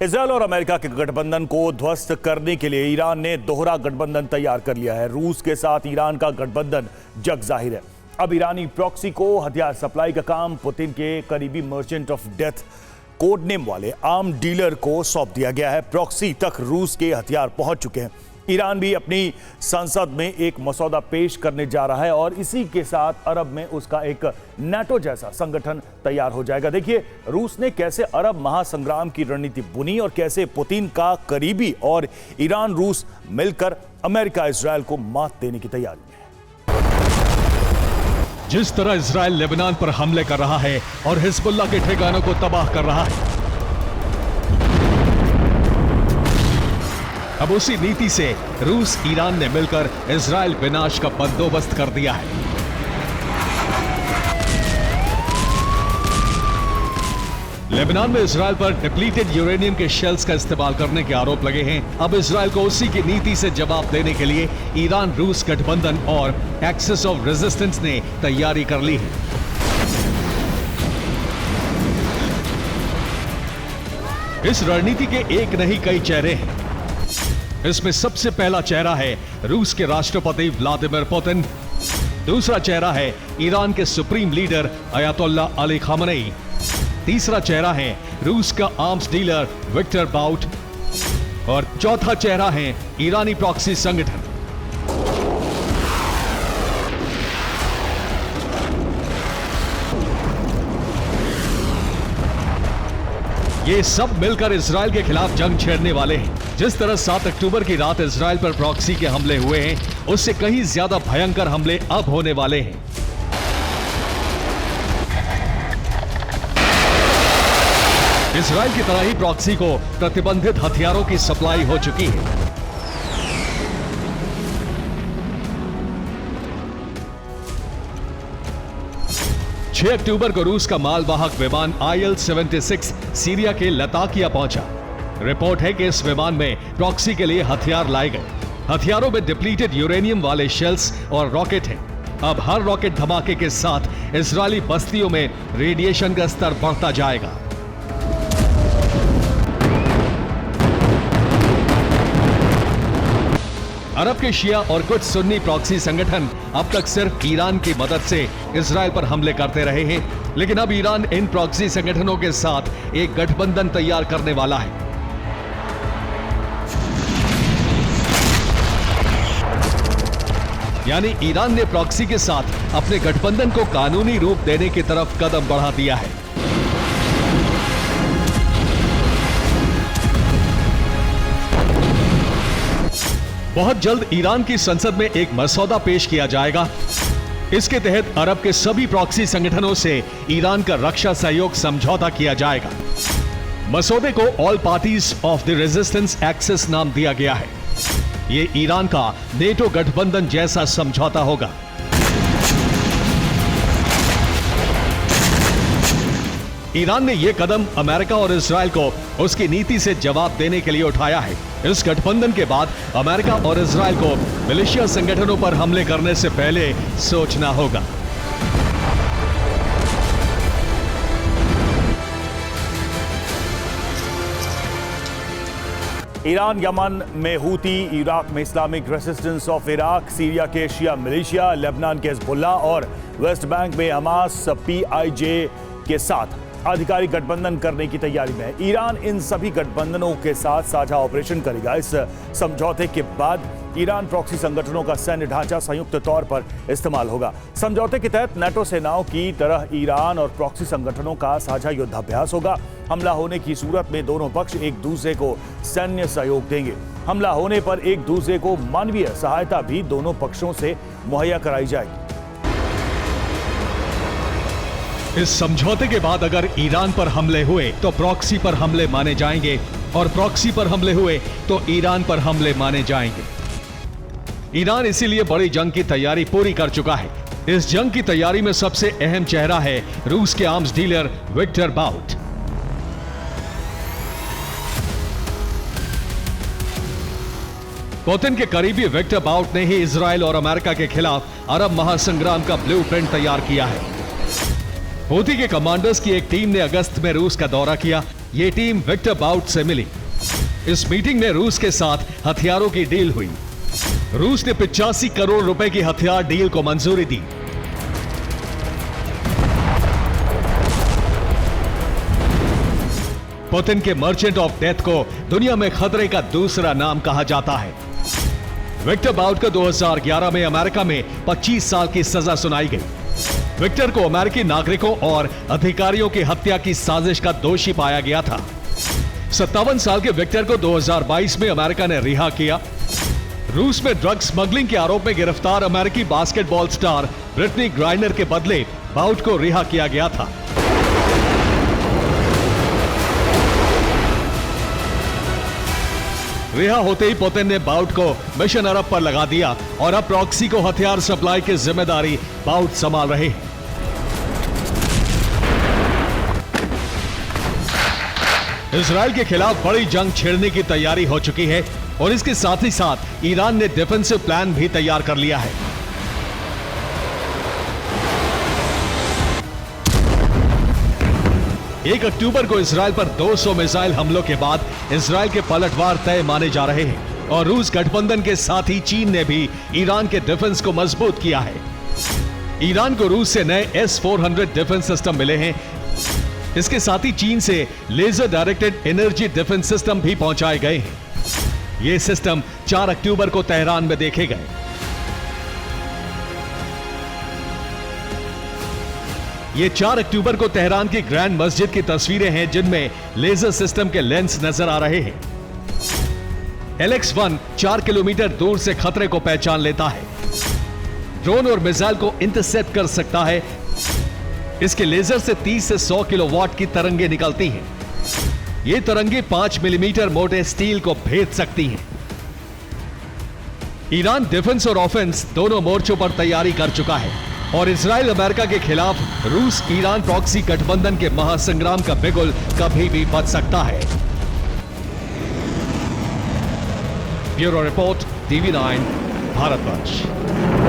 Israel और America के गठबंधन को ध्वस्त करने के लिए ईरान ने दोहरा गठबंधन तैयार कर लिया है। रूस के साथ ईरान का गठबंधन जग जाहिर है। अब ईरानी प्रॉक्सी को हथियार सप्लाई का काम पुतिन के करीबी merchant of death code name वाले आर्म डीलर को सौंप दिया गया है। प्रॉक्सी तक रूस के हथियार पहुंच चुके हैं। ईरान भी अपनी संसद में एक मसौदा पेश करने जा रहा है और इसी के साथ अरब में उसका एक नाटो जैसा संगठन तैयार हो जाएगा। देखिए रूस ने कैसे अरब महासंग्राम की रणनीति बुनी और कैसे पुतिन का करीबी और ईरान रूस मिलकर अमेरिका इजरायल को मात देने की तैयारी में है। जिस तरह इजरायल लेबनान पर हमले कर रहा है और हिजबुल्लाह के ठिकानों को तबाह कर रहा है, अब उसी नीति से रूस ईरान ने मिलकर इजरायल विनाश का बंदोबस्त कर दिया है। लेबनान में इजरायल पर डिप्लीटेड यूरेनियम के शेल्स का इस्तेमाल करने के आरोप लगे हैं। अब इजरायल को उसी की नीति से जवाब देने के लिए ईरान रूस गठबंधन और एक्सेस ऑफ रेजिस्टेंस ने तैयारी कर ली है। इस रणनीति के एक नहीं कई चेहरे हैं। इसमें सबसे पहला चेहरा है रूस के राष्ट्रपति व्लादिमीर पुतिन, दूसरा चेहरा है ईरान के सुप्रीम लीडर अयातोल्लाह अली खामेनेई, तीसरा चेहरा है रूस का आर्म्स डीलर विक्टर बाउट और चौथा चेहरा है ईरानी प्रॉक्सी संगठन। ये सब मिलकर इजरायल के खिलाफ जंग छेड़ने वाले हैं। जिस तरह 7 अक्टूबर की रात इजरायल पर प्रॉक्सी के हमले हुए हैं, उससे कहीं ज्यादा भयंकर हमले अब होने वाले हैं। इजरायल की तरह ही प्रॉक्सी को प्रतिबंधित हथियारों की सप्लाई हो चुकी है। अक्टूबर को रूस का मालवाहक विमान IL-76 सीरिया के लताकिया पहुंचा। रिपोर्ट है कि इस विमान में प्रॉक्सी के लिए हथियार लाए गए। हथियारों में डिप्लीटेड यूरेनियम वाले शेल्स और रॉकेट हैं। अब हर रॉकेट धमाके के साथ इजरायली बस्तियों में रेडिएशन का स्तर बढ़ता जाएगा। अरब के शिया और कुछ सुन्नी प्रॉक्सी संगठन अब तक सिर्फ ईरान की मदद से इजरायल पर हमले करते रहे हैं, लेकिन अब ईरान इन प्रॉक्सी संगठनों के साथ एक गठबंधन तैयार करने वाला है। यानी ईरान ने प्रॉक्सी के साथ अपने गठबंधन को कानूनी रूप देने की तरफ कदम बढ़ा दिया है। बहुत जल्द ईरान की संसद में एक मसौदा पेश किया जाएगा। इसके तहत अरब के सभी प्रॉक्सी संगठनों से ईरान का रक्षा सहयोग समझौता किया जाएगा। मसौदे को all parties of the resistance axis नाम दिया गया है। यह ईरान का नेटो गठबंधन जैसा समझौता होगा। ईरान ने यह कदम अमेरिका और इजरायल को उसकी नीति से जवाब देने के लिए उठाया है। इस गठबंधन के बाद अमेरिका और इजरायल को मिलिशिया संगठनों पर हमले करने से पहले सोचना होगा। ईरान यमन में हूती, इराक में Islamic resistance of Iraq, Syria के शिया मिलिशिया, लेबनान के हिजबुल्लाह और वेस्ट बैंक में हमास PIJ के साथ आधिकारिक गठबंधन करने की तैयारी में है। ईरान इन सभी गठबंधनों के साथ साझा ऑपरेशन करेगा। इस समझौते के बाद ईरान प्रॉक्सी संगठनों का सैन्य ढांचा संयुक्त तौर पर इस्तेमाल होगा। समझौते के तहत नाटो सेनाओं की तरह ईरान और प्रॉक्सी संगठनों का साझा युद्धाभ्यास होगा। हमला होने की सूरत में दोनों पक्ष एक दूसरे को सैन्य सहयोग देंगे। हमला होने पर एक दूसरे को मानवीय सहायता भी दोनों पक्षों से मुहैया कराई जाएगी। इस समझौते के बाद अगर ईरान पर हमले हुए तो प्रॉक्सी पर हमले माने जाएंगे और प्रॉक्सी पर हमले हुए तो ईरान पर हमले माने जाएंगे। ईरान इसीलिए बड़ी जंग की तैयारी पूरी कर चुका है। इस जंग की तैयारी में सबसे अहम चेहरा है रूस के arms dealer Victor Bout. Putin के करीबी विक्टर बाउट ने ही इजरायल और अमेरिका के खिलाफ अरब महासंग्राम का ब्लूप्रिंट तैयार किया है। हूती के कमांडर्स की एक टीम ने अगस्त में रूस का दौरा किया। ये टीम विक्टर बाउट से मिली। इस मीटिंग में रूस के साथ हथियारों की डील हुई। रूस ने 85 करोड़ रुपए की हथियार डील को मंजूरी दी। पुतिन के मर्चेंट ऑफ डेथ को दुनिया में खतरे का दूसरा नाम कहा जाता है। विक्टर बाउट को 2011 में अमेरिका में 25 साल की सजा सुनाई गई। विक्टर को अमेरिकी नागरिकों और अधिकारियों की हत्या की साजिश का दोषी पाया गया था। 57 साल के विक्टर को 2022 में अमेरिका ने रिहा किया। रूस में ड्रग स्मगलिंग के आरोप में गिरफ्तार अमेरिकी बास्केटबॉल स्टार ब्रिटनी ग्राइनर के बदले बाउट को रिहा किया गया था। रिहा होते ही पुतिन ने बाउट को मिशन अरब पर लगा दिया और अब प्रॉक्सी को हथियार सप्लाई की जिम्मेदारी बाउट संभाल रहे हैं। इजराइल के खिलाफ बड़ी जंग छेड़ने की तैयारी हो चुकी है और इसके साथ ही साथ ईरान ने डिफेंसिव प्लान भी तैयार कर लिया है। 1 अक्टूबर को इजराइल पर 200 मिसाइल हमलों के बाद इजराइल के पलटवार तय माने जा रहे हैं और रूस गठबंधन के साथ ही चीन ने भी ईरान के डिफेंस को मजबूत किया है। ईरान को रूस से नए S-400 डिफेंस सिस्टम मिले हैं। इसके साथ ही चीन से laser directed energy defence system भी पहुंचाए गए हैं। ये सिस्टम 4 अक्टूबर को तेहरान में देखे गए। ये 4 अक्टूबर को तेहरान की ग्रैंड मस्जिद की तस्वीरें हैं जिनमें लेजर सिस्टम के लेंस नजर आ रहे हैं। LX-1 4 किलोमीटर दूर से खतरे को पहचान लेता है। ड्रोन और मिसाइल को इंटरसेप्ट कर सकता है। इसके लेजर से 30 से 100 किलोवाट की तरंगे निकलती हैं। ये तरंगे 5 मिलीमीटर मोटे स्टील को भेद सकती हैं। ईरान डिफेंस और ऑफेंस दोनों मोर्चों पर तैयारी कर चुका है और इजराइल अमेरिका के खिलाफ रूस ईरान प्रॉक्सी गठबंधन के महासंग्राम का बिगुल कभी भी बच सकता है। Bureau report, TV9, Bharatvarsh.